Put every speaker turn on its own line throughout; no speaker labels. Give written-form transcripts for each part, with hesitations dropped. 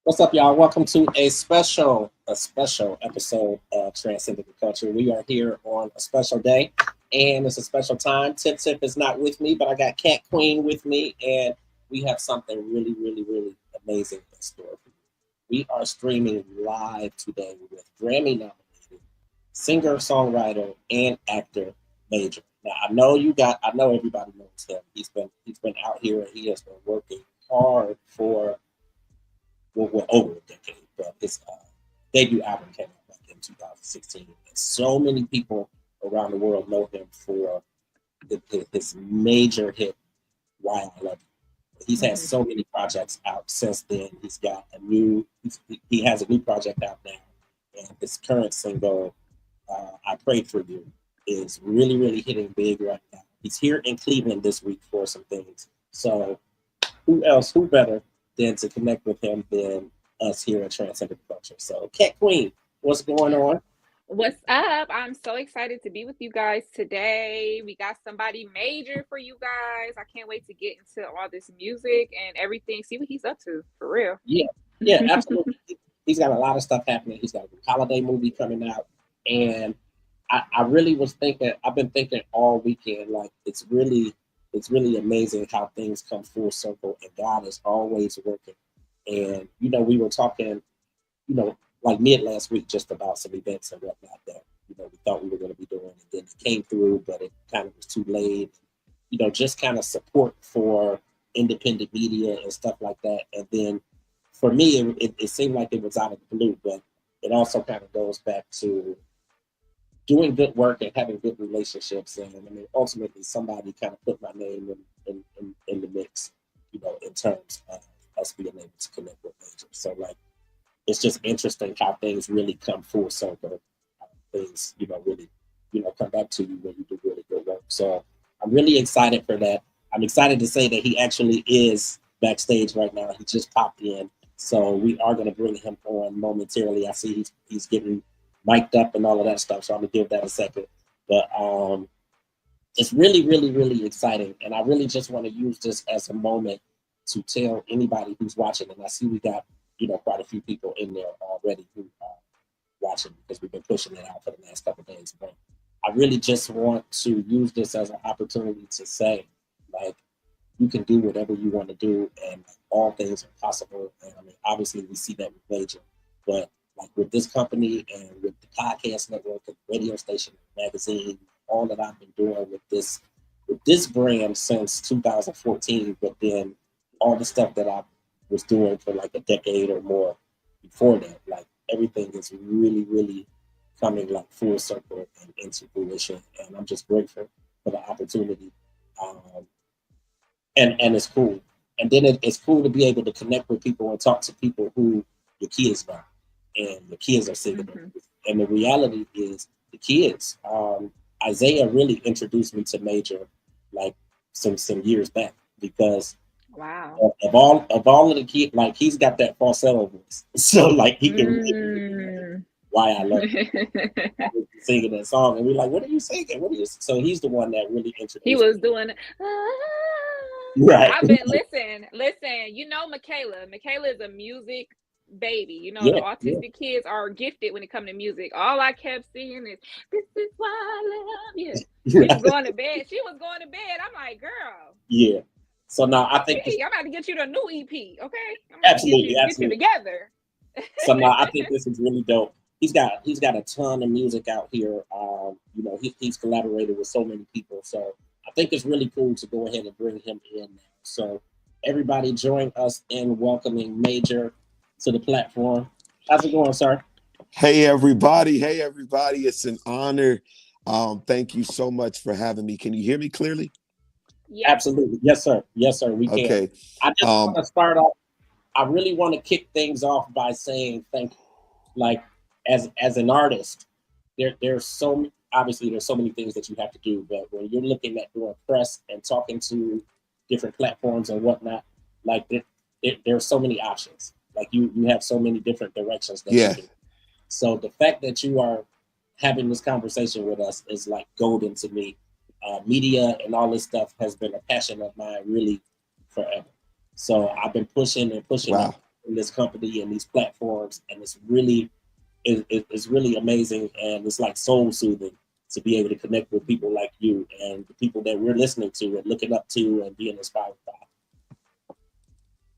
What's up, y'all? Welcome to a special episode of Transcending the Culture. We are here on a special day, and it's a special time. Tip Tip is not with me, but I got Cat Queen with me, and we have something really amazing in store for you. We are streaming live today with Grammy-nominated singer, songwriter, and actor Major. Now, I know everybody knows him. He's been out here and he has been working hard for over a decade, but his debut album came out back in 2016. And so many people around the world know him for his major hit, Why I Love You. He's had so many projects out since then. He has a new project out now, and his current single, I Prayed for You, is really hitting big right now. He's here in Cleveland this week for some things. So who better than to connect with him than us here at Transcending Culture. So, Cat Queen, what's going on?
What's up? I'm so excited to be with you guys today. We got somebody major for you guys. I can't wait to get into all this music and everything. See what he's up to, for real.
Yeah, absolutely. He's got a lot of stuff happening. He's got a holiday movie coming out, and I really was thinking. I've been thinking all weekend, like it's really amazing how things come full circle, and God is always working. And we were talking, like mid last week, just about some events and whatnot that we thought we were going to be doing, and then it came through, but it kind of was too late. Just kind of support for independent media and stuff like that. And then for me, it seemed like it was out of the blue, but it also kind of goes back to doing good work and having good relationships. And I mean, ultimately, somebody kind of put my name in the mix, in terms of us being able to connect with Major. So, like, it's just interesting how things really come full circle. Things, really, come back to you when you do really good work. So, I'm really excited for that. I'm excited to say that he actually is backstage right now. He just popped in. So, we are going to bring him on momentarily. I see he's getting mic'd up and all of that stuff. So I'm gonna give that a second. But it's really exciting. And I really just want to use this as a moment to tell anybody who's watching. And I see we got, quite a few people in there already who are watching because we've been pushing it out for the last couple of days. But I really just want to use this as an opportunity to say, like, you can do whatever you want to do, and all things are possible. And I mean, obviously, we see that with Major, but like with this company and with the podcast network and radio station and magazine, all that I've been doing with this brand since 2014, but then all the stuff that I was doing for like a decade or more before that, like everything is really coming like full circle and into fruition. And I'm just grateful for the opportunity. Um, and it's cool. And then it's cool to be able to connect with people and talk to people who your kids know, and the kids are singing them. And the reality is the kids. Isaiah really introduced me to Major like some years back because
Wow.
of all of the kids, like he's got that falsetto voice, so like he can really why I love singing that song, and we're like, "What are you singing? What are you?" So he's the one that really introduced.
He was doing
right.
I've been listen, Michaela. Michaela is a music baby. The
Yeah,
autistic kids are gifted when it comes to music. All I kept singing is "This is why I love you." She was going to bed. I'm like, girl.
Yeah. So now I think
I'm about to get you the new EP, okay? I'm about
absolutely,
to get you together.
So now I think this is really dope. He's got a ton of music out here. He's collaborated with so many people. So I think it's really cool to go ahead and bring him in now. So everybody join us in welcoming Major to the platform. How's it going, sir?
Hey everybody. It's an honor. Thank you so much for having me. Can you hear me clearly?
Yeah.
Absolutely. Yes, sir. We can.
Okay.
I just want to start off. I really want to kick things off by saying thank you. Like as an artist, there's so obviously there's so many things that you have to do, but when you're looking at doing press and talking to different platforms and whatnot, like there's so many options. Like you have so many different directions that you can. So the fact that you are having this conversation with us is like golden to me. Media and all this stuff has been a passion of mine really forever. So I've been pushing and pushing.
Wow.
in this company and these platforms, and it's really amazing, and it's like soul soothing to be able to connect with people like you and the people that we're listening to and looking up to and being inspired by.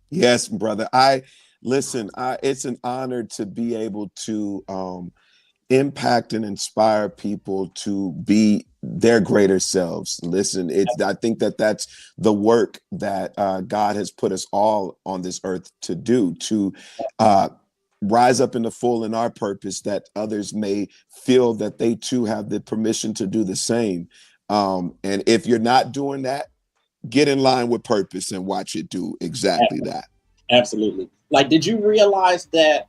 Yes, brother. Listen, it's an honor to be able to impact and inspire people to be their greater selves. Listen, I think that's the work that God has put us all on this earth to do, to rise up in the full in our purpose, that others may feel that they too have the permission to do the same. And if you're not doing that, get in line with purpose and watch it do exactly that.
Absolutely. Like, did you realize that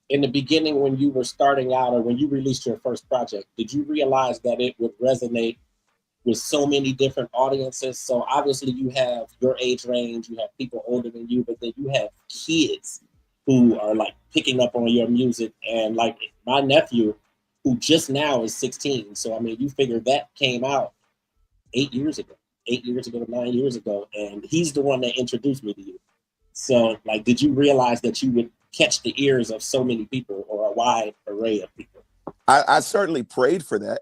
in the beginning when you were starting out, or when you released your first project, did you realize that it would resonate with so many different audiences? So obviously you have your age range, you have people older than you, but then you have kids who are like picking up on your music. And like my nephew, who just now is 16. So I mean, you figure that came out 8 years ago, 9 years ago, and he's the one that introduced me to you. So like, did you realize that you would catch the ears of so many people, or a wide array of people?
I certainly prayed for that.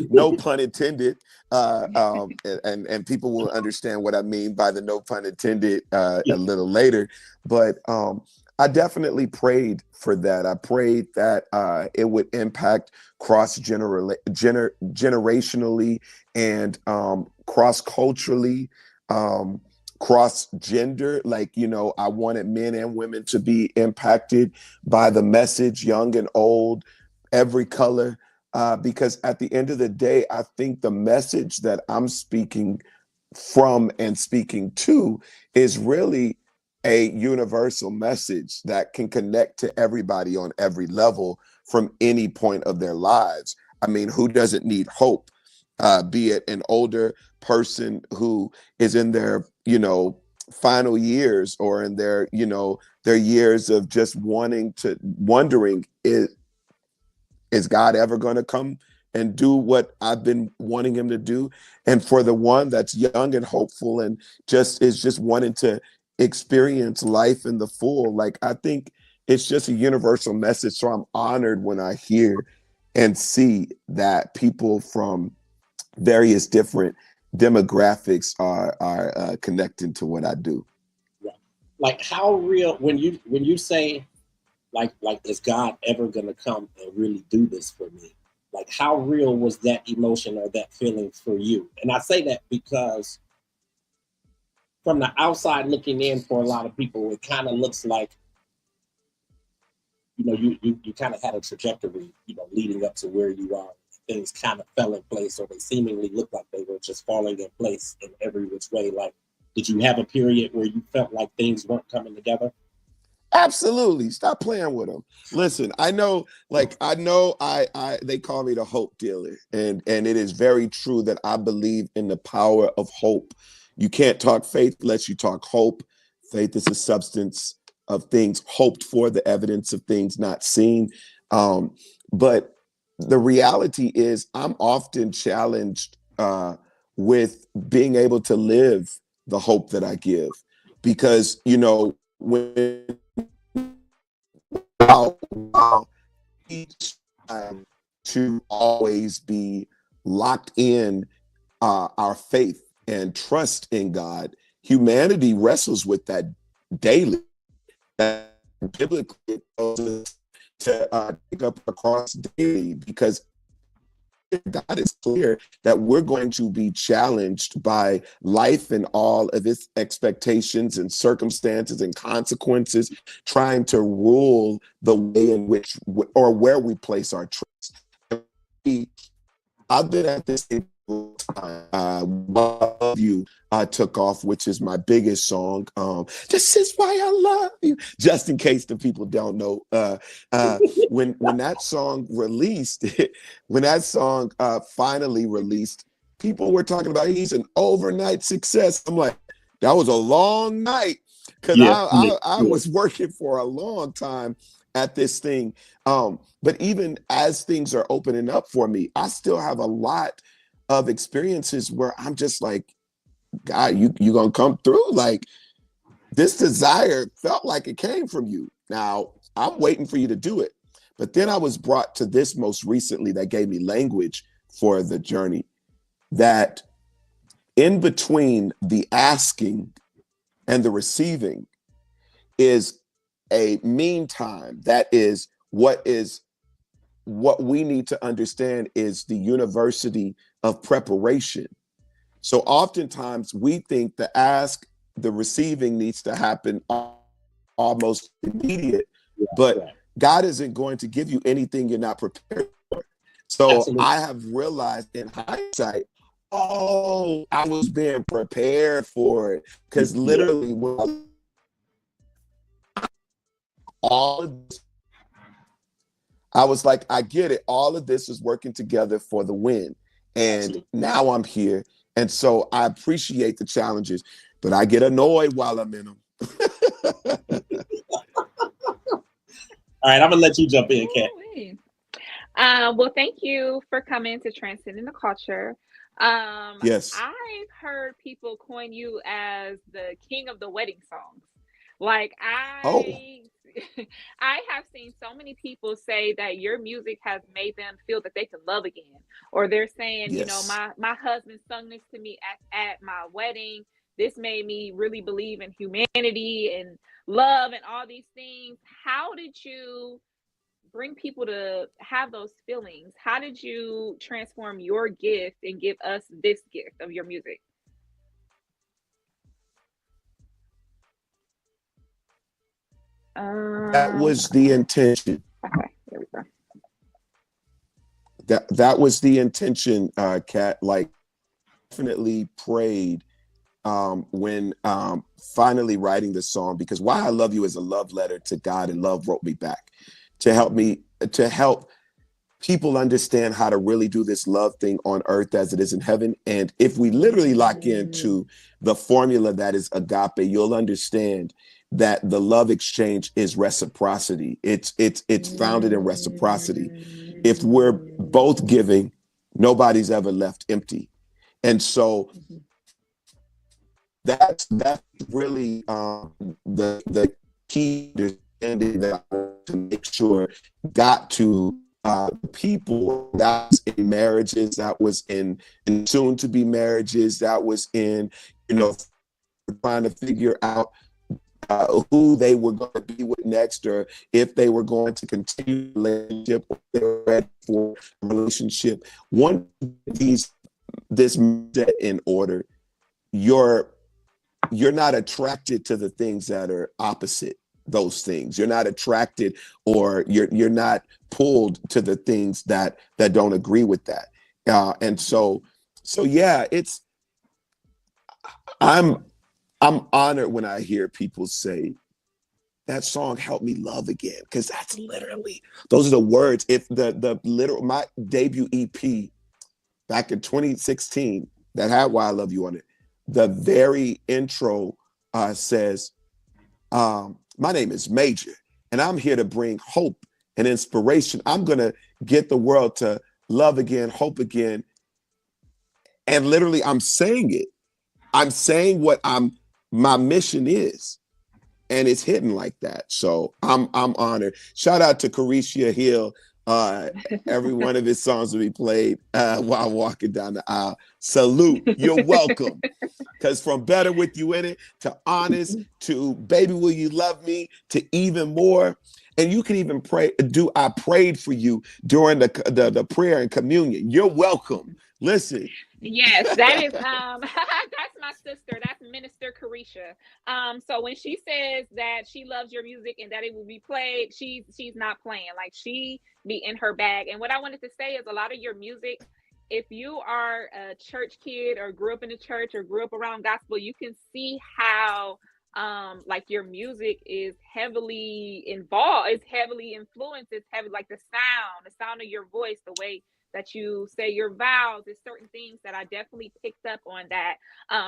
No pun intended. And people will understand what I mean by the no pun intended a little later. But I definitely prayed for that. I prayed that it would impact generationally and cross culturally. Cross gender, like, I wanted men and women to be impacted by the message, young and old, every color, because at the end of the day, I think the message that I'm speaking from and speaking to is really a universal message that can connect to everybody on every level from any point of their lives. I mean, who doesn't need hope? Be it an older person who is in their, final years, or in their, their years of just wondering, is God ever going to come and do what I've been wanting him to do? And for the one that's young and hopeful and just wanting to experience life in the full, like, I think it's just a universal message. So I'm honored when I hear and see that people from various different demographics are connecting to what I do.
Yeah. Like, how real, when you say like is God ever gonna come and really do this for me? Like, how real was that emotion or that feeling for you? And I say that because from the outside looking in, for a lot of people, it kind of looks like, you kind of had a trajectory, leading up to where you are. Things kind of fell in place, or they seemingly looked like they were just falling in place in every which way. Like, did you have a period where you felt like things weren't coming together?
Absolutely. Stop playing with them. Listen, I know they call me the hope dealer. And it is very true that I believe in the power of hope. You can't talk faith unless you talk hope. Faith is a substance of things hoped for, the evidence of things not seen. But the reality is I'm often challenged with being able to live the hope that I give. Because, when each time to always be locked in our faith and trust in God, humanity wrestles with that daily. That biblically to pick up a cross daily, because God is clear that we're going to be challenged by life and all of its expectations and circumstances and consequences, trying to rule the way in which or where we place our trust. I've been at this time. Love You took off, which is my biggest song. This is why I love you. Just in case the people don't know, when that song released, when that song finally released, people were talking about he's an overnight success. I'm like, that was a long night, because I was working for a long time at this thing. But even as things are opening up for me, I still have a lot of experiences where I'm just like, God, you gonna come through? Like, this desire felt like it came from you. Now I'm waiting for you to do it. But then I was brought to this most recently that gave me language for the journey, that in between the asking and the receiving is a meantime. That is what we need to understand is the university of preparation. So oftentimes we think the receiving needs to happen almost immediate, but
Right.
God isn't going to give you anything you're not prepared for. So
Absolutely.
I have realized in hindsight, oh, I was being prepared for it. Because
Yeah.
literally, when all of this, I was like, I get it. All of this is working together for the win. And
Absolutely.
now I'm here. And so I appreciate the challenges, but I get annoyed while I'm in them.
All right, I'm gonna let you jump in, Kat.
Well, thank you for coming to Transcending the Culture.
Yes.
I've heard people coin you as the king of the wedding songs. Like
Oh,
I have seen so many people say that your music has made them feel that they can love again, or they're saying, you know,
yes.
my husband sung this to me at my wedding. This made me really believe in humanity and love and all these things. How did you bring people to have those feelings? How did you transform your gift and give us this gift of your music?
That
Um,
was the intention.
okay, there we go.
That was the intention, Kat. Like, definitely prayed when finally writing the song, because Why I Love You is a love letter to God, and love wrote me back to help people understand how to really do this love thing on earth as it is in heaven. And if we literally lock into the formula that is agape, you'll understand that the love exchange is reciprocity. It's founded in reciprocity. If we're both giving, nobody's ever left empty. And so that's really the key understanding that I want to make sure got to people. That was in marriages, that was in soon to be marriages, that was in, you know, trying to figure out who they were going to be with next, or if they were going to continue a relationship, or they were ready for a relationship. One of these, this set in order, you're not attracted to the things that are opposite those things. You're not attracted, or you're not pulled to the things that don't agree with that. And so yeah, it's I'm I'm honored when I hear people say that song helped me love again, because that's literally, those are the words. If the literal, my debut EP back in 2016 that had Why I Love You on it, the very intro says, my name is Major, and I'm here to bring hope and inspiration. I'm going to get the world to love again, hope again. And literally, I'm saying it. I'm saying what my mission is. And it's hitting like that. So I'm honored. Shout out to Carisha Hill. Every one of his songs will be played while walking down the aisle. Salute. You're welcome. Because from Better With You In It to Honest to Baby Will You Love Me to even more. And you can even I prayed for you during the prayer and communion. You're welcome. Listen.
Yes, that is that's my sister. That's Minister Carisha. So when she says that she loves your music and that it will be played, she's not playing. Like, she be in her bag. And what I wanted to say is, a lot of your music, if you are a church kid or grew up in the church or grew up around gospel, you can see how like your music is heavily involved, it's heavily influenced, it's heavy, like the sound of your voice, the way that you say your vows, there's certain things that I definitely picked up on that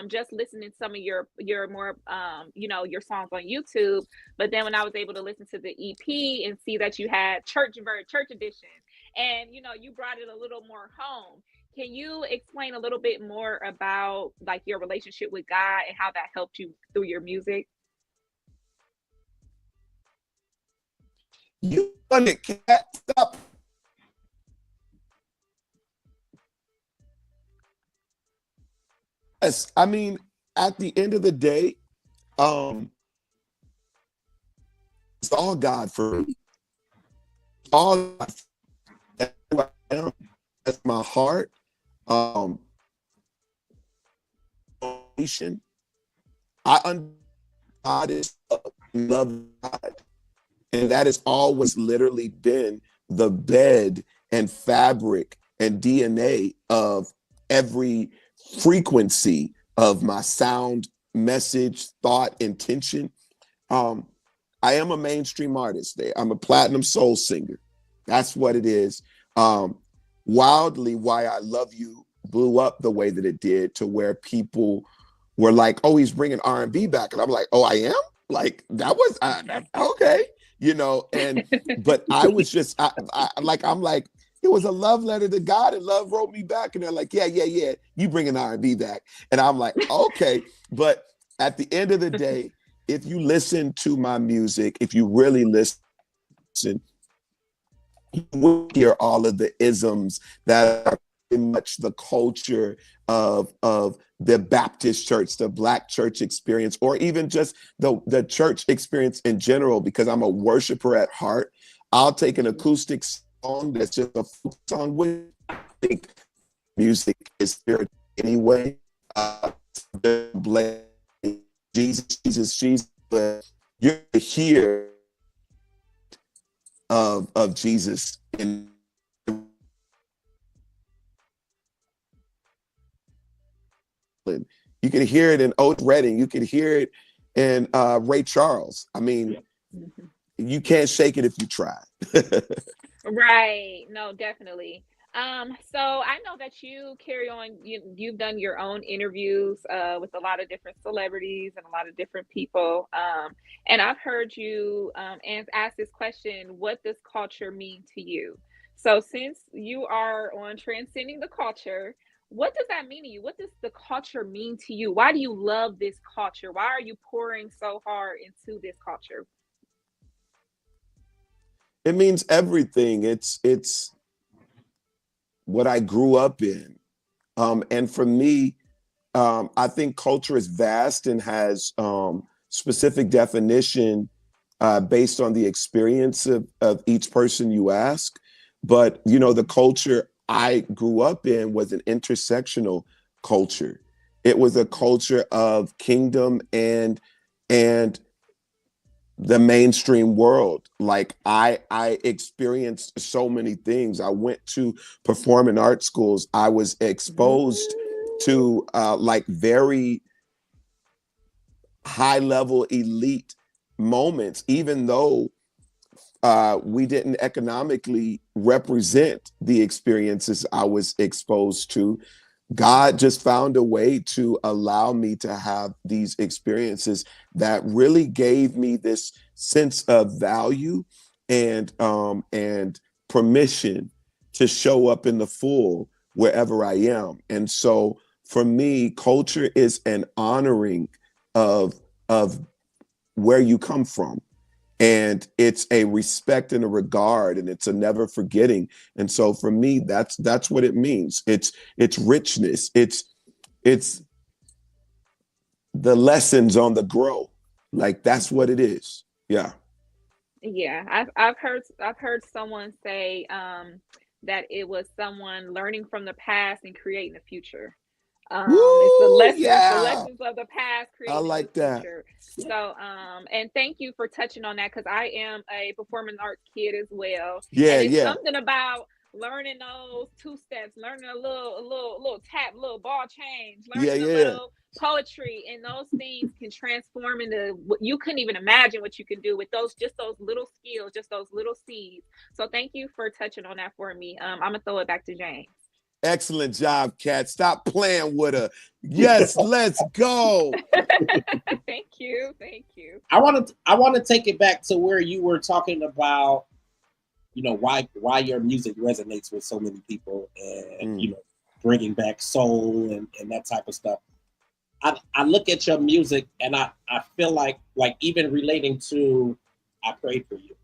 just listening to some of your more you know, your songs on YouTube. But then when I was able to listen to the EP and see that you had church edition, and you know, you brought it a little more home. Can you explain a little bit more about like your relationship with God and how that helped you through your music?
You want it, cat. Stop. Yes, I mean, at the end of the day, um, it's all God for me. All God. That's who I am. That's my heart. Um, I understand God is love God. And that has always literally been the bed and fabric and DNA of every frequency of my sound, message, thought, intention. Um, I am a mainstream artist. I'm a platinum soul singer. That's what it is. Um, Wildly, Why I Love You blew up the way that it did, to where people were like, "Oh, he's bringing R&B back," and I'm like, "Oh, I am." Like that was okay, And but I was just I'm like, it was a love letter to God, and love wrote me back, and they're like, "Yeah, yeah, yeah, you bringing R&B back," and I'm like, "Okay," but at the end of the day, if you listen to my music, if you really listen, you will hear all of the isms that are pretty much the culture of the Baptist church, the Black church experience, or even just the church experience in general, because I'm a worshiper at heart. I'll take an acoustic song that's just a folk song with, I think music is spiritual anyway. Jesus, Jesus, Jesus, but you're here of Jesus in you can hear it in Otis Redding, you can hear it in Ray Charles. I mean, you can't shake it if you try.
Right. No, definitely. So I know that you carry on, you've done your own interviews with a lot of different celebrities and a lot of different people. And I've heard you ask this question, what does culture mean to you? So since you are on Transcending the Culture, what does that mean to you? What does the culture mean to you? Why do you love this culture? Why are you pouring so hard into this culture?
It means everything. It's what I grew up in. And for me, I think culture is vast and has specific definition based on the experience of each person you ask. But, the culture I grew up in was an intersectional culture. It was a culture of kingdom and the mainstream world. Like I experienced so many things. I went to performing art schools. I was exposed to like very high level elite moments, even though we didn't economically represent the experiences I was exposed to. God just found a way to allow me to have these experiences that really gave me this sense of value and permission to show up in the full wherever I am. And so for me, culture is an honoring of where you come from, and it's a respect and a regard, and it's a never forgetting. And so for me, that's what it means. It's richness. It's the lessons on the grow. Like that's what it is. Yeah.
Yeah, I've heard someone say that it was someone learning from the past and creating the future. It's
Woo,
the
yeah.
lessons of the past
I
creating a new
like that.
future. So and thank you for touching on that, because I am a performing arts kid as well,
Yeah,
and it's
yeah.
something about learning those two steps, learning a little tap, little ball change,
Yeah,
learning a
yeah.
little poetry, and those things can transform into what you couldn't even imagine what you can do with those little skills, just those little seeds. So thank you for touching on that for me. I'm gonna throw it back to James.
Excellent job, Kat. Stop playing with her. Yes, let's go.
Thank you. Thank you.
I want to take it back to where you were talking about, why your music resonates with so many people, and
Mm.
bringing back soul and that type of stuff. I look at your music and I feel like even relating to I Prayed for You.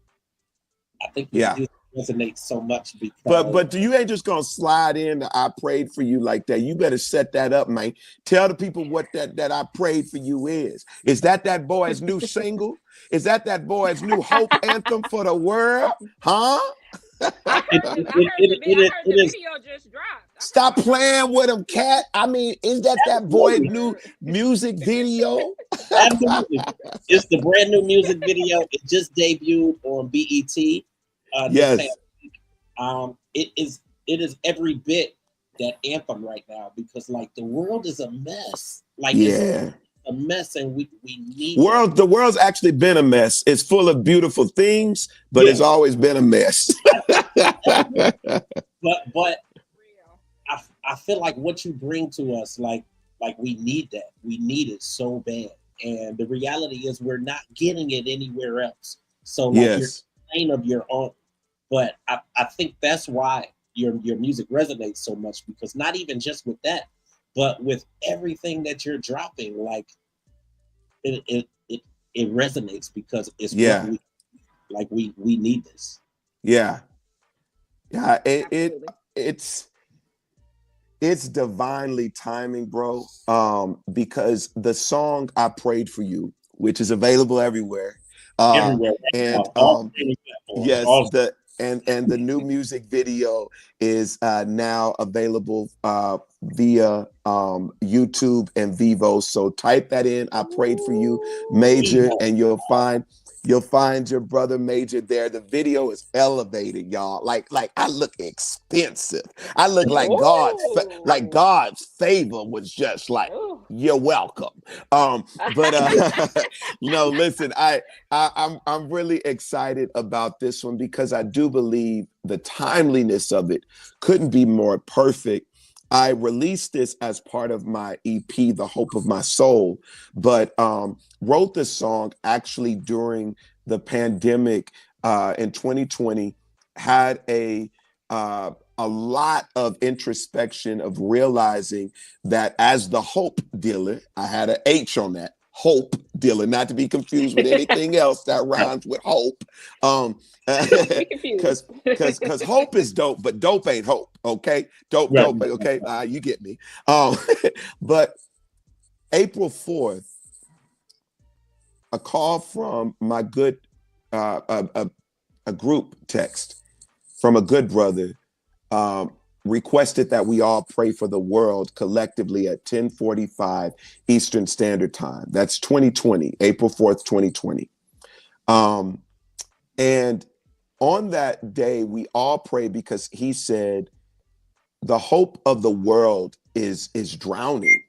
I think your
Yeah.
music resonates so much because
But you ain't just gonna slide in the I prayed for you like that. You better set that up, man. Tell the people what that I prayed for you is. Is that boy's new single? Is that boy's new hope anthem for the world? Huh?
I
it,
heard the
it,
I
it,
heard the
it,
vi- I
it,
heard
it
the
is
video just dropped.
Stop playing with him, cat. I mean, is that boy's
absolutely,
new music video?
absolutely. It's the brand new music video. It just debuted on BET this past.
Yes.
It is every bit that anthem right now because like the world is a mess. Like it's
Yeah.
a mess, and we need
The world's actually been a mess. It's full of beautiful things, but it's
yes,
always been a mess.
but
Real.
I feel like what you bring to us, like we need that. We need it so bad. And the reality is we're not getting it anywhere else. So like you're
Yes.
playing of your own. But I think that's why your music resonates so much because not even just with that, but with everything that you're dropping, like it resonates because it's what
Yeah.
we like we need this.
Yeah. Yeah.
Absolutely.
It's divinely timing, bro. Because the song I prayed for you, which is available everywhere.
Everywhere right now,
And
all streaming platforms,
yes,
all
the new music video is now available via YouTube and Vivo. So type that in. I prayed for you, Major,
Vivo.
and you'll find your brother Major there. The video is elevated, y'all. Like I look expensive. I look like
Oh.
God's favor was just like,
Oh.
you're welcome. But listen, I'm really excited about this one because I do believe the timeliness of it couldn't be more perfect. I released this as part of my EP, The Hope of My Soul, but wrote this song actually during the pandemic in 2020, had a lot of introspection of realizing that as the hope dealer, I had an H on that, hope dealer, not to be confused with anything else that rhymes with hope.
Don't be confused.
Because hope is dope, but dope ain't hope. Okay,
Right.
dope. Okay, you get me. But April 4th, a call from my good, a group text from a good brother, requested that we all pray for the world collectively at 10:45 Eastern Standard Time. That's 2020, April 4th, 2020. And on that day, we all prayed because he said, the hope of the world is drowning.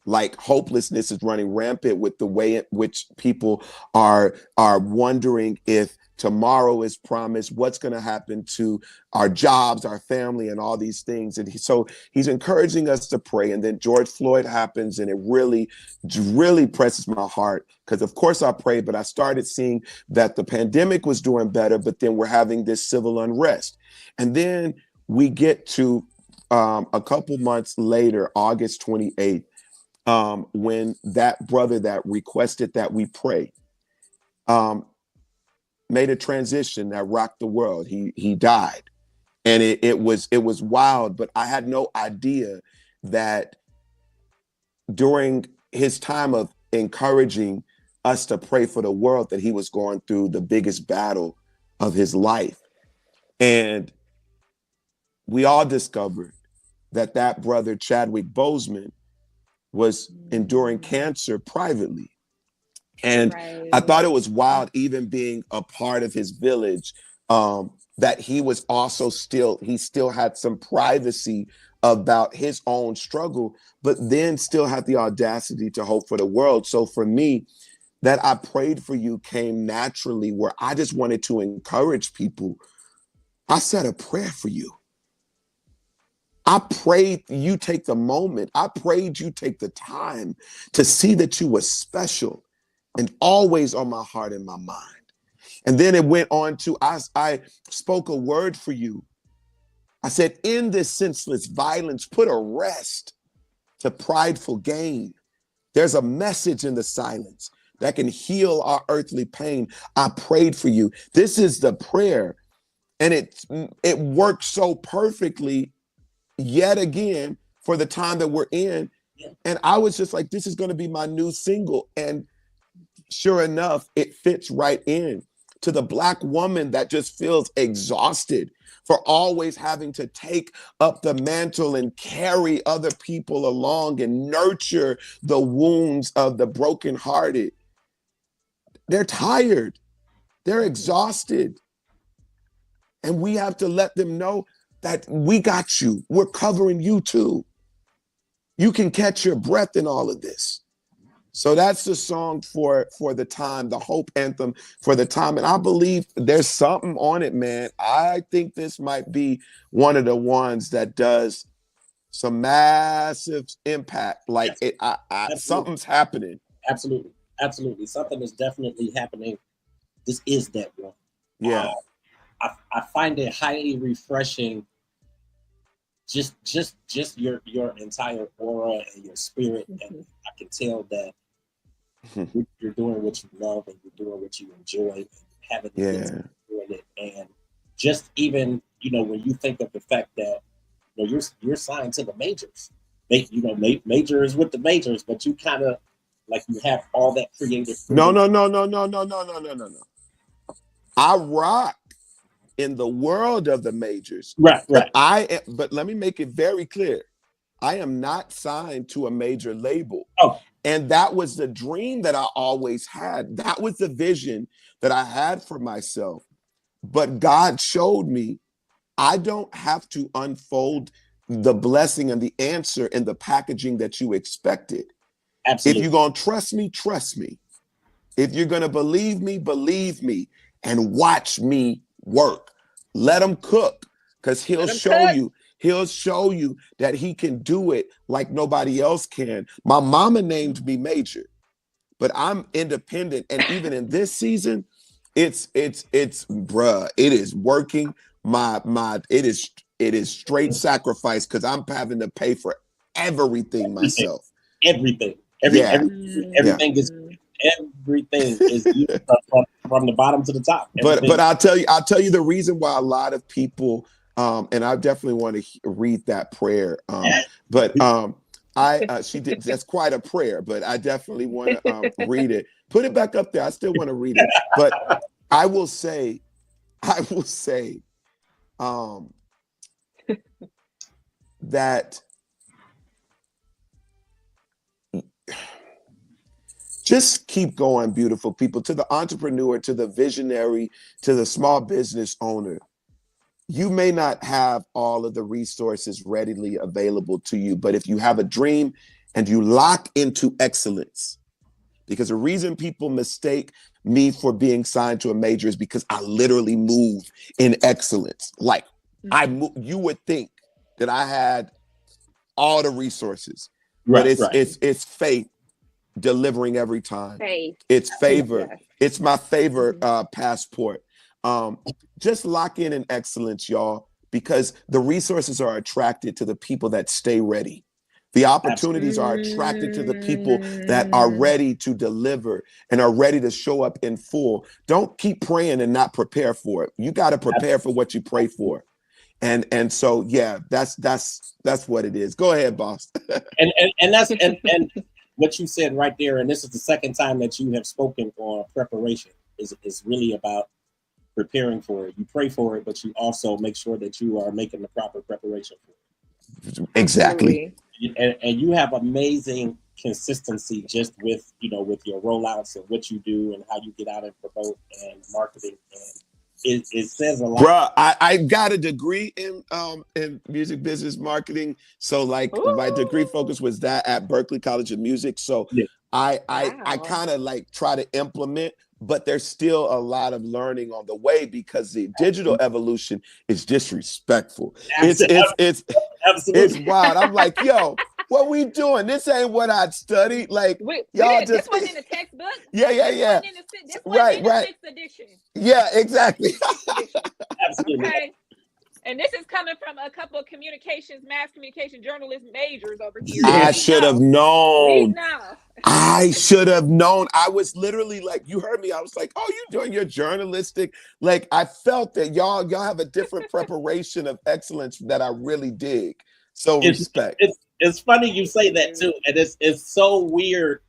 Like hopelessness is running rampant with the way in which people are wondering if tomorrow is promised, what's going to happen to our jobs, our family, and all these things. And so he's encouraging us to pray. And then George Floyd happens, and it really, really presses my heart because, of course, I prayed, but I started seeing that the pandemic was doing better, but then we're having this civil unrest. And then we get to a couple months later, August 28th, when that brother that requested that we pray made a transition that rocked the world. He died, and it was wild. But I had no idea that during his time of encouraging us to pray for the world, that he was going through the biggest battle of his life, and we all discovered that brother Chadwick Boseman was enduring cancer privately. And
Right.
I thought it was wild, even being a part of his village, that he was also he still had some privacy about his own struggle, but then still had the audacity to hope for the world. So for me, that I prayed for you came naturally, where I just wanted to encourage people. I said a prayer for you. I prayed you take the moment. I prayed you take the time to see that you were special and always on my heart and my mind. And then it went on to, I spoke a word for you. I said, in this senseless violence, put a rest to prideful gain. There's a message in the silence that can heal our earthly pain. I prayed for you. This is the prayer And it works so perfectly yet again for the time that we're in.
Yeah.
And I was just like, this is going to be my new single. And sure enough, it fits right in to the Black woman that just feels exhausted for always having to take up the mantle and carry other people along and nurture the wounds of the brokenhearted. They're tired. They're exhausted. And we have to let them know that we got you. We're covering you too. You can catch your breath in all of this. So that's the song for the time, the hope anthem for the time. And I believe there's something on it, man. I think this might be one of the ones that does some massive impact. Like something's happening.
Absolutely. Absolutely. Something is definitely happening. This is that one.
Yeah.
I find it highly refreshing. Just your entire aura and your spirit. And I can tell that you're doing what you love and you're doing what you enjoy and having doing it. And just even, when you think of the fact that you're signed to the majors. Major is with the majors, but you kind of like you have all that creative freedom.
No. I rock in the world of the majors.
Right.
But let me make it very clear. I am not signed to a major label.
Oh.
And that was the dream that I always had. That was the vision that I had for myself. But God showed me I don't have to unfold the blessing and the answer in the packaging that you expected.
Absolutely.
If you're going to trust me, trust me. If you're going to believe me, and watch me work. Let him cook, because he'll show you that he can do it like nobody else can. My mama named me Major, but I'm independent. And even in this season, it's bruh, it is working. It is straight sacrifice, because I'm having to pay for everything myself.
Everything is from the bottom to the top.
But I'll tell you the reason why a lot of people and I definitely want to read that prayer. She did, that's quite a prayer, but I definitely want to read it. Put it back up there. I still want to read it. But I will say that just keep going, beautiful people. To the entrepreneur, to the visionary, to the small business owner, you may not have all of the resources readily available to you, but if you have a dream and you lock into excellence, because the reason people mistake me for being signed to a major is because I literally move in excellence. Like you would think that I had all the resources, but it's faith delivering every time. It's favor. Yes. It's my favor passport. Just lock in excellence, y'all, because the resources are attracted to the people that stay ready. The opportunities are attracted to the people that are ready to deliver and are ready to show up in full. Don't keep praying and not prepare for it. You got to prepare for what you pray for. And so, yeah, that's what it is. Go ahead, boss.
and that's what you said right there, and this is the second time that you have spoken on preparation, is really about preparing for it. You pray for it, but you also make sure that you are making the proper preparation for it.
Exactly.
And you have amazing consistency just with your rollouts and what you do and how you get out and promote and marketing. And it says a lot.
Bruh, I got a degree in music business marketing. So my degree focus was that at Berklee College of Music. So yeah. I kind of try to implement, but there's still a lot of learning on the way, because the digital evolution is disrespectful. It's wild. I'm like, yo, what we doing? This ain't what I'd studied. Y'all
this wasn't in the textbook.
Yeah.
This wasn't in the 6th edition.
Yeah, exactly.
Absolutely.
Okay. And this is coming from a couple of mass communication journalist majors over here.
I should have known. I should have known. I was literally like, you heard me. I was like, oh, you doing your journalistic. Like, I felt that y'all have a different preparation of excellence that I really dig. So respect.
It's funny you say that too. And it's so weird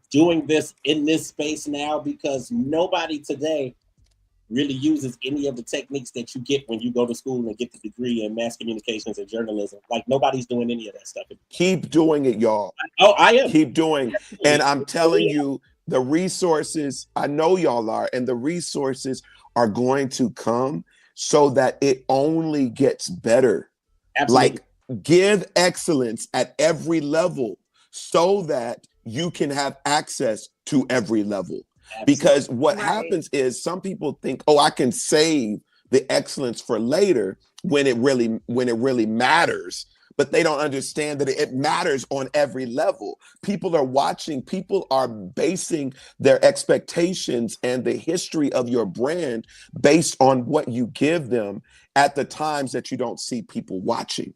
doing this in this space now because nobody today really uses any of the techniques that you get when you go to school and get the degree in mass communications and journalism. Like nobody's doing any of that stuff.
Keep doing it, y'all.
Oh, I am.
Keep doing. And I'm telling you, the resources, I know y'all are, and the resources are going to come so that it only gets better.
Absolutely.
Like, give excellence at every level so that you can have access to every level. Absolutely. Because what happens is some people think, oh, I can save the excellence for later when it really matters. But they don't understand that it matters on every level. People are watching, people are basing their expectations and the history of your brand based on what you give them at the times that you don't see people watching.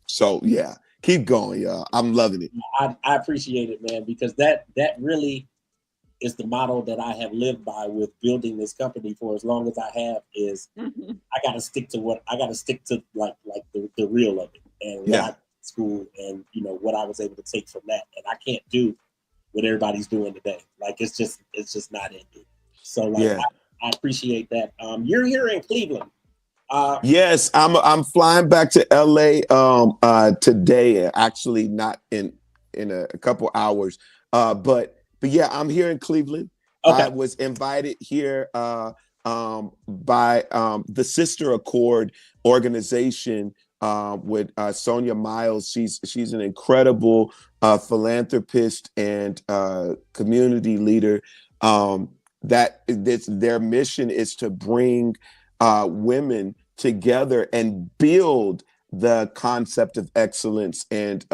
So yeah, keep going, y'all. I'm loving it.
I appreciate it, man, because that really is the model that I have lived by with building this company for as long as I have is I got to stick to like the real of it and what I did in school and what I was able to take from that. And I can't do what everybody's doing today. Like it's just not in me. So like I appreciate that. You're here in Cleveland.
Yes, I'm flying back to LA today. Actually, not in a couple hours. But yeah, I'm here in Cleveland. Okay. I was invited here by the Sister Accord organization with Sonia Miles. She's an incredible philanthropist and community leader. Their mission is to bring women together and build the concept of excellence and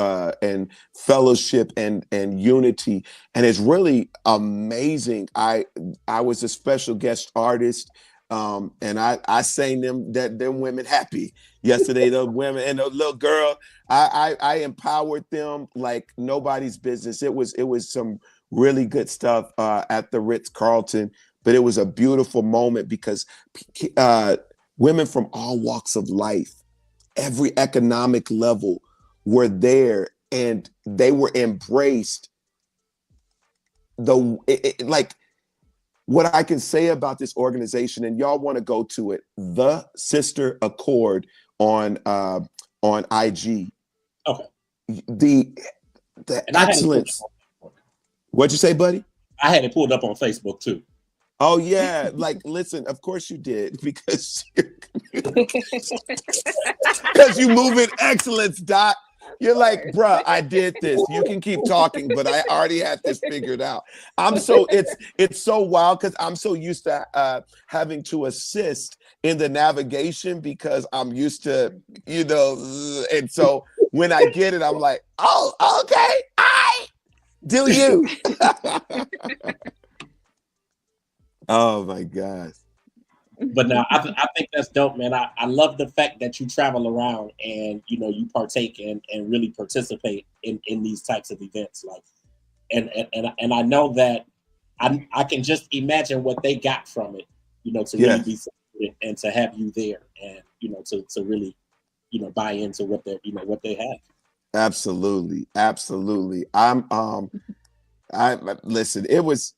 fellowship and unity, and it's really amazing. I was a special guest artist, and I sang them women happy yesterday. The women and the little girl, I empowered them like nobody's business. It was some really good stuff at the Ritz-Carlton, but it was a beautiful moment because women from all walks of life, every economic level were there and they were embraced. Like what I can say about this organization, and y'all want to go to it, the Sister Accord on IG.
Okay.
The excellence. What'd you say, buddy?
I had it pulled up on Facebook too.
Oh yeah, like listen, of course you did because you move in excellence, Doc. You're like, bruh, I did this. You can keep talking, but I already had this figured out. It's so wild because I'm so used to having to assist in the navigation because I'm used to, and so when I get it, I'm like, oh, okay, I do you. Oh my gosh.
But now I think that's dope, man. I love the fact that you travel around and you partake and really participate in these types of events. Like and I know that I can just imagine what they got from it, to really be supported and to have you there and to really buy into what they have.
Absolutely. I listen, it was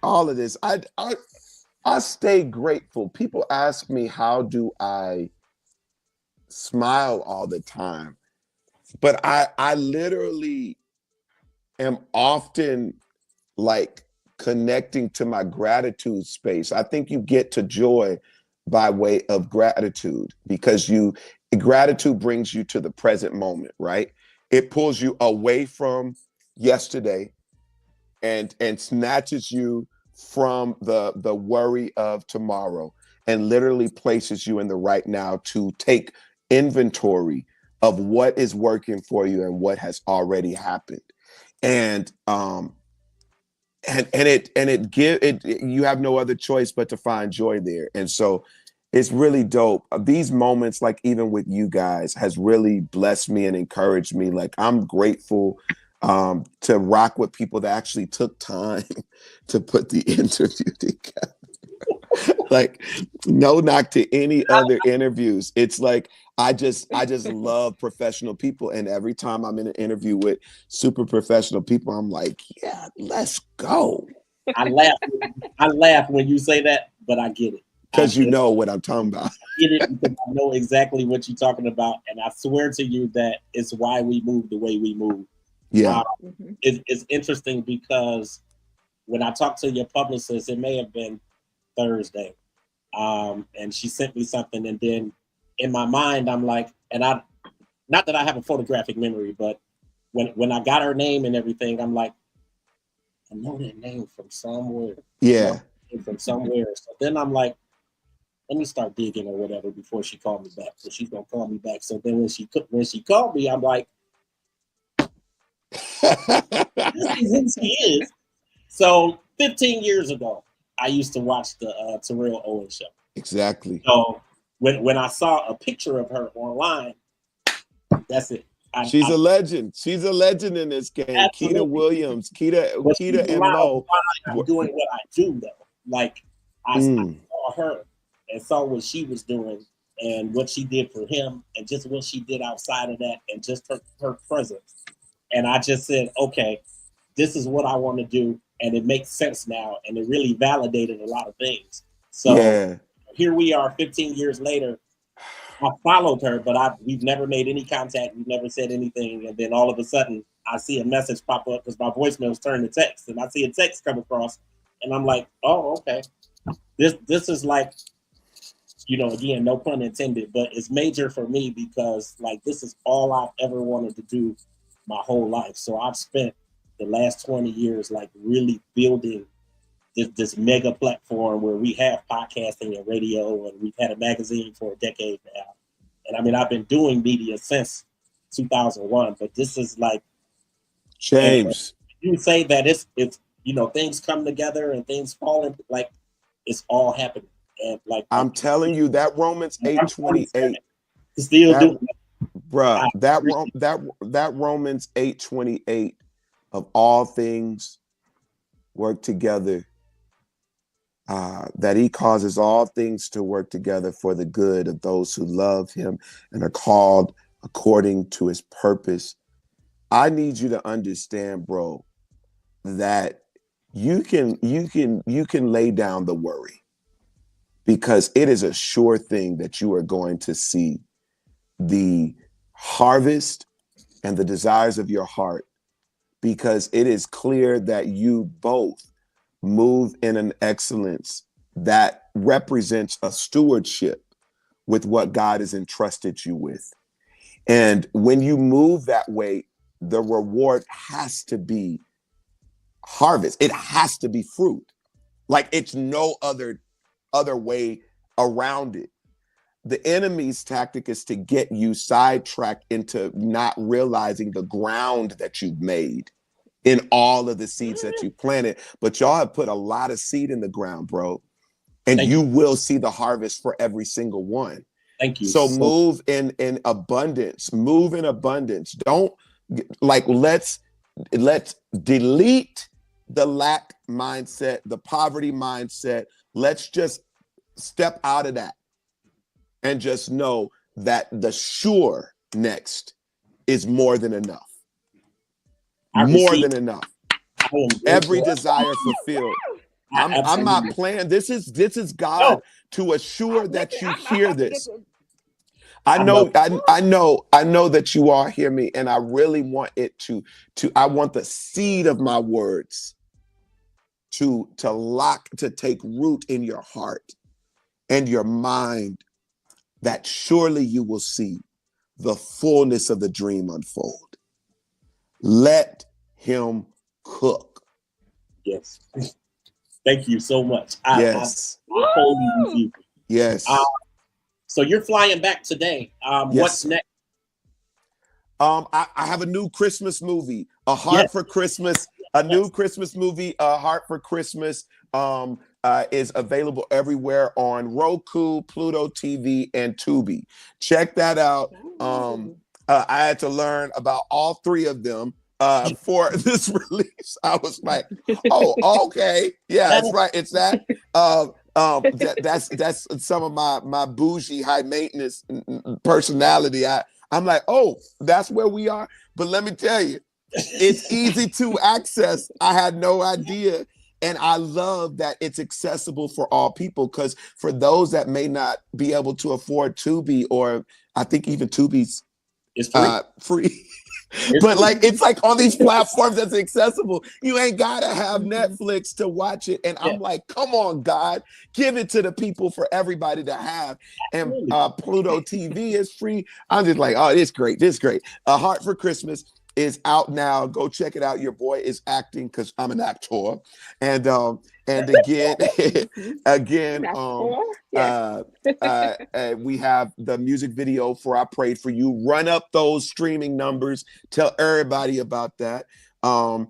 all of this. I stay grateful. People ask me, how do I smile all the time? But I literally am often like connecting to my gratitude space. I think you get to joy by way of gratitude because gratitude brings you to the present moment, right? It pulls you away from yesterday and snatches you from the worry of tomorrow and literally places you in the right now to take inventory of what is working for you and what has already happened. And you have no other choice but to find joy there. And so it's really dope. These moments, like even with you guys, has really blessed me and encouraged me. Like I'm grateful to rock with people that actually took time to put the interview together. Like, no knock to any other interviews. It's like I just love professional people, and every time I'm in an interview with super professional people, I'm like, yeah, let's go.
I laugh when you say that, but I get it.
Because you know what I'm talking about.
I get it because I know exactly what you're talking about, and I swear to you that it's why we move the way we move.
Yeah.
It's interesting because when I talked to your publicist, it may have been Thursday, and she sent me something, and then in my mind, I'm like, and I, not that I have a photographic memory, but when I got her name and everything, I'm like, I know that name from somewhere.
Yeah.
From somewhere. So then I'm like, let me start digging or whatever before she called me back. So she's gonna call me back. So then when she called me, I'm like, this is who she is. So 15 years ago, I used to watch the Terrell Owens show.
Exactly.
So when I saw a picture of her online, that's it.
She's a legend. She's a legend in this game. Absolutely. Keita Williams, Keita and Mo.
I'm doing what I do though. Like I saw her and saw what she was doing and what she did for him and just what she did outside of that and just her presence. And I just said, okay, this is what I want to do. And it makes sense now. And it really validated a lot of things. So here we are 15 years later. I followed her, but we've never made any contact. We've never said anything. And then all of a sudden, I see a message pop up because my voicemail's turned to text. And I see a text come across. And I'm like, oh, okay. This is like, again, no pun intended, but it's major for me because, like, this is all I've ever wanted to do my whole life. So I've spent the last 20 years, like, really building this mega platform where we have podcasting and radio, and we've had a magazine for a decade now. And I mean, I've been doing media since 2001, but this is like
James.
You say that it's things come together and things fall into, like, it's all happening. And like
I'm telling you, that Romans 8:28
still doing it.
Bruh, that Romans 8:28 of all things work together. That he causes all things to work together for the good of those who love him and are called according to his purpose. I need you to understand, bro, that you can lay down the worry, because it is a sure thing that you are going to see the harvest and the desires of your heart, because it is clear that you both move in an excellence that represents a stewardship with what God has entrusted you with. And when you move that way, the reward has to be harvest. It has to be fruit. Like, it's no other way around it. The enemy's tactic is to get you sidetracked into not realizing the ground that you've made in all of the seeds that you planted. But y'all have put a lot of seed in the ground, bro. And you will see the harvest for every single one.
Thank you.
So move in abundance. Move in abundance. Don't let's delete the lack mindset, the poverty mindset. Let's just step out of that and just know that the sure next is more than enough. More than enough. Every desire fulfilled. I'm not playing. This is God to assure that you hear this. I know that you all hear me, and I really want it to I want the seed of my words to take root in your heart and your mind, that surely you will see the fullness of the dream unfold. Let him cook.
Yes. Thank you so much.
Yes.
I totally with you.
Yes.
So you're flying back today.
Yes.
What's next?
I have a new Christmas movie, A Heart for Christmas. New Christmas movie, A Heart for Christmas, is available everywhere on Roku, Pluto TV, and Tubi. Check that out. I had to learn about all three of them for this release. I was like, oh, okay, yeah, it's right. It's that. That's some of my bougie, high maintenance personality. I'm like, oh, that's where we are. But let me tell you, it's easy to access. I had no idea. And I love that it's accessible for all people, because for those that may not be able to afford Tubi, or I think even Tubi's
it's free.
Free. But like, it's like on these platforms that's accessible. You ain't gotta have Netflix to watch it. And I'm like, come on, God, give it to the people for everybody to have. And Pluto TV is free. I'm just like, oh, this great. This great. A Heart for Christmas is out now. Go check it out. Your boy is acting, because I'm an actor. And again, we have the music video for I Prayed for You. Run up those streaming numbers. Tell everybody about that. I'm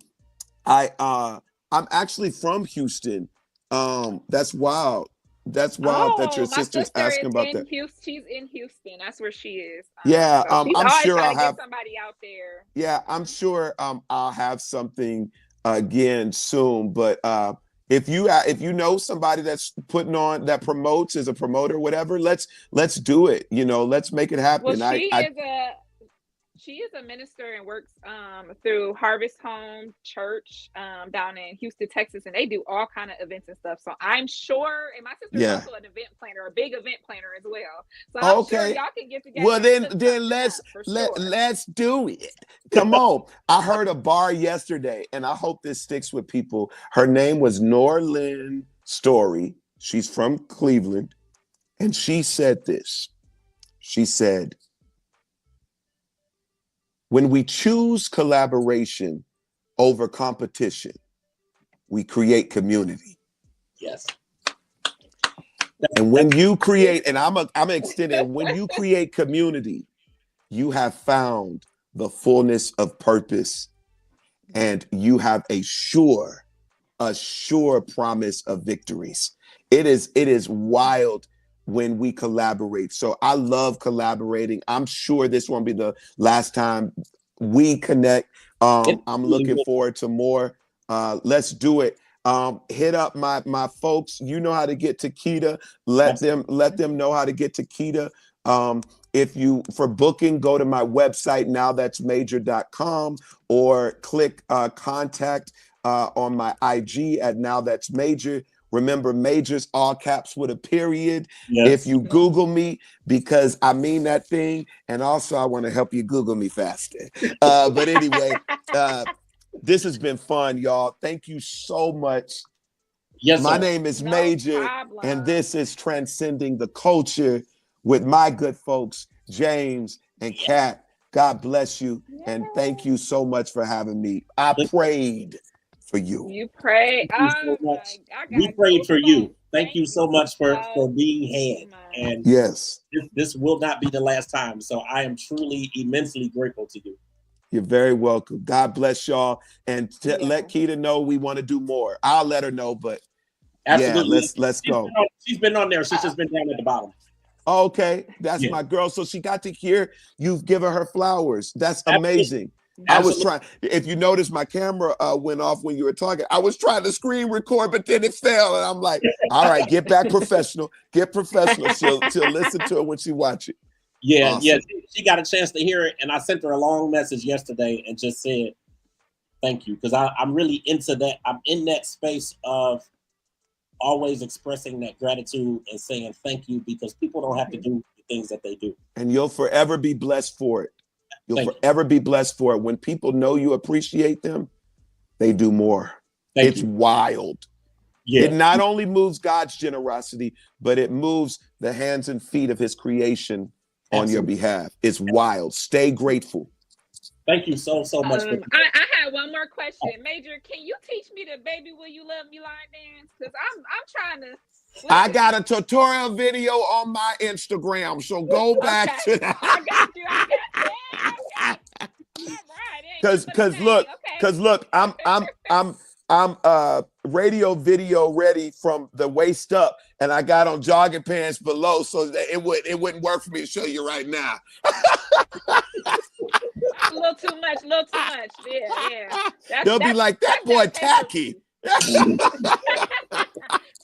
actually from Houston. That's wild. That's wild that your sister's asking about that.
She's in Houston. That's where she is.
Yeah,
so
I'm sure I'll have
somebody out there.
Yeah, I'm sure I'll have something again soon. But if you know somebody that's putting on, that promotes, as a promoter, whatever, let's do it. Let's make it happen.
Well, she is a minister and works through Harvest Home Church down in Houston, Texas, and they do all kind of events and stuff. So I'm sure, and my sister's also an event planner, a big event planner as well. So I'm sure y'all can get together.
Well, then let's do it. Come on. I heard a bar yesterday, and I hope this sticks with people. Her name was Norlyn Story. She's from Cleveland, and she said this. She said, when we choose collaboration over competition, we create community.
Yes.
And when you create, and I'm extending, when you create community, you have found the fullness of purpose, and you have a sure promise of victories. It is wild when we collaborate. So I love collaborating. I'm sure this won't be the last time we connect. I'm looking forward to more. Let's do it. Hit up my folks. You know how to get to Keita. Let them know how to get to Keita. If you, for booking, go to my website, nowthat'smajor.com, or click contact on my IG at nowthat'smajor. Remember, Major's all caps with a period. Yes. If you Google me, because I mean that thing. And also, I want to help you Google me faster. But anyway, this has been fun, y'all. Thank you so much. Yes, my name is Major, and this is Transcending the Culture with my good folks, James and Kat. God bless you, and thank you so much for having me. I prayed for you.
You prayed.
We prayed for you. Thank you so much for being had. And
yes,
this will not be the last time. So I am truly immensely grateful to you.
You're very welcome. God bless y'all. And let Keita know we want to do more. I'll let her know, but absolutely. Yeah, let's go.
She's been on there. She's just been down at the bottom.
Okay, that's my girl. So she got to hear you've given her flowers. That's amazing. Absolutely. I was trying, if you notice, my camera went off when you were talking. I was trying to screen record, but then it fell. And I'm like, all right, get back professional. Get professional. She'll listen to it when she watch it.
Yeah, awesome. Yeah. She got a chance to hear it. And I sent her a long message yesterday and just said, thank you. Because I'm really into that. I'm in that space of always expressing that gratitude and saying thank you, because people don't have to do the things that they do.
And you'll forever be blessed for it. You'll forever be blessed for it. When people know you appreciate them, they do more. It's wild. Yeah. It not only moves God's generosity, but it moves the hands and feet of his creation on your behalf. It's wild. Stay grateful.
Thank you so much.
I had one more question. Major, can you teach me the Baby Will You Love Me line dance? Because I'm trying to.
I got a tutorial video on my Instagram, so go back to that.
I got you.
Cause look, I'm radio video ready from the waist up, and I got on jogging pants below, so that it wouldn't work for me to show you right now.
A little too much. Yeah.
They'll be like, that boy tacky.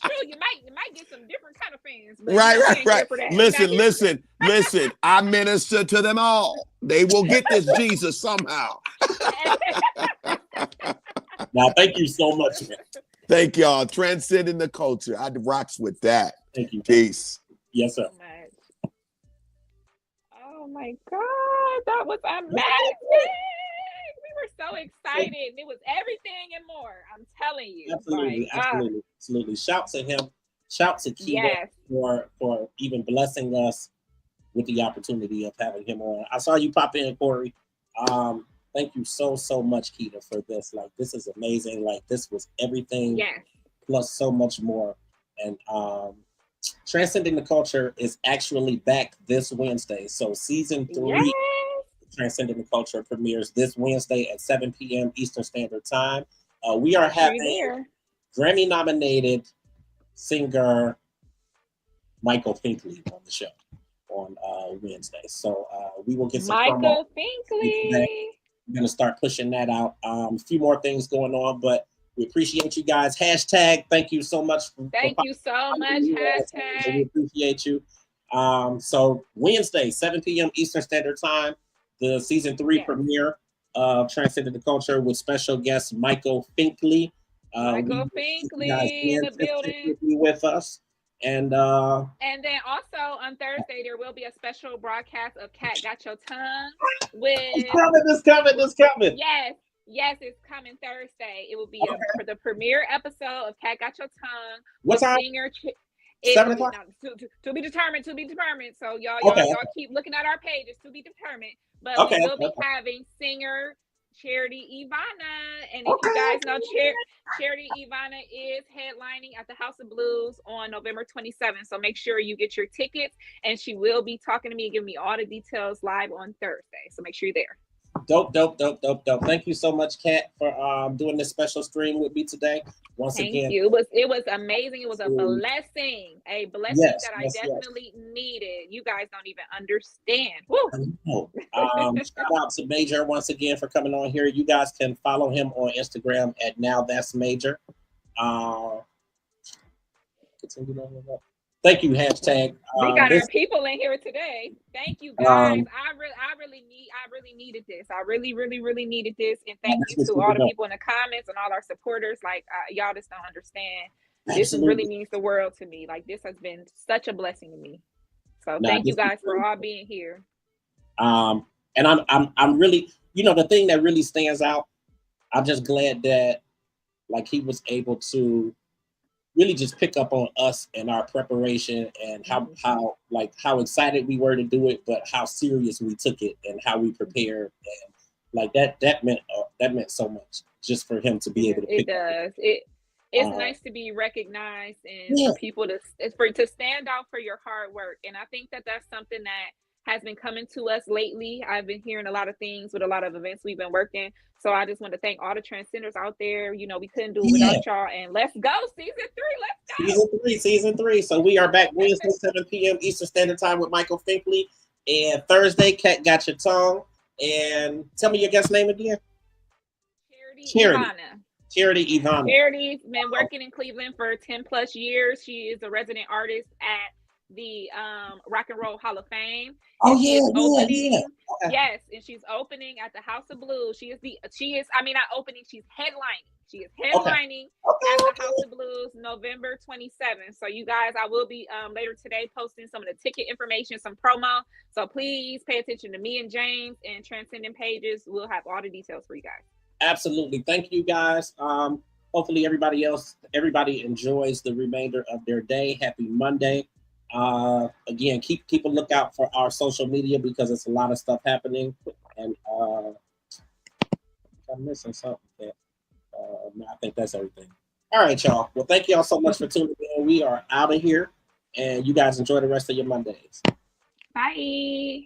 True, you might get some different kind of fans. But
Right. Listen. I minister to them all. They will get this Jesus somehow.
Now, thank you so much, man.
Thank y'all. Transcending the culture. I rocks with that.
Thank you.
Peace.
Yes, sir.
Oh my God, that was amazing. We were so excited. It was everything and more. I'm telling you.
Absolutely. Shout to him. Shout to Keita for even blessing us with the opportunity of having him on. I saw you pop in, Corey. Thank you so much, Keita, for this. Like, this is amazing. Like, this was everything plus so much more. And Transcending the Culture is actually back this Wednesday. So season 3 Transcending the Culture premieres this Wednesday at 7 p.m. Eastern Standard Time. We are having Grammy-nominated singer Michael Finkley on the show on Wednesday. So we will get some
Michael Finkley.
We're going to start pushing that out. A few more things going on, but we appreciate you guys. Hashtag, thank you so much.
Thank you so much. Hashtag.
We appreciate you. So Wednesday, 7 p.m. Eastern Standard Time, the season 3 premiere of Transcending the Culture with special guest Michael Finkley.
Michael Finkley in the building
with us. And then
also on Thursday there will be a special broadcast of Cat Got Your Tongue with
It's coming.
Yes, it's coming Thursday. It will be for the premiere episode of Cat Got Your Tongue.
What time?
Singer
7 o'clock?
To be determined. So y'all keep looking at our pages to be determined. But we will be having singer Charity Ivana. And if you guys know, Charity Ivana is headlining at the House of Blues on November 27th. So make sure you get your tickets. And she will be talking to me and giving me all the details live on Thursday. So make sure you're there.
Dope. Thank you so much, Kat, for doing this special stream with me today.
Thank you. It was amazing. It was a blessing. That I definitely needed. You guys don't even understand.
Shout out to Major once again for coming on here. You guys can follow him on Instagram at Now That's Major. Thank you, hashtag.
We got our people in here today. Thank you, guys. I really needed this. I really needed this. And thank you to all the people in the comments and all our supporters. Like, y'all just don't understand. This really means the world to me. Like, this has been such a blessing to me. So thank you guys for all being here.
And I'm really, the thing that really stands out, I'm just glad that like he was able to really just pick up on us and our preparation and how excited we were to do it, but how serious we took it and how we prepared, and like that meant so much just for him to be able to pick up.
It's nice to be recognized and for people to stand out for your hard work. And I think that that's something that has been coming to us lately. I've been hearing a lot of things with a lot of events we've been working. So I just want to thank all the Transcenders out there. We couldn't do it without y'all. And let's go. Season 3. Let's
go. Season 3. So we are back Wednesday, 7 p.m. Eastern Standard Time with Michael Finkley. And Thursday, Cat Got Your Tongue. And tell me your guest name again. Charity Ivana.
Charity's been working in Cleveland for 10 plus years. She is a resident artist at the Rock and Roll Hall of Fame. Yes, and she's opening at the House of Blues. She's not opening, she's headlining. She is headlining at the House of Blues November 27th. So you guys, I will be later today posting some of the ticket information, some promo. So please pay attention to me and James and Transcending pages. We'll have all the details for you guys.
Absolutely. Thank you guys. Hopefully everybody enjoys the remainder of their day. Happy Monday. Again, keep a lookout for our social media because it's a lot of stuff happening. And I'm missing something. No, I think that's everything. All right, y'all. Well, thank y'all so much for tuning in. We are out of here, and you guys enjoy the rest of your Mondays.
Bye.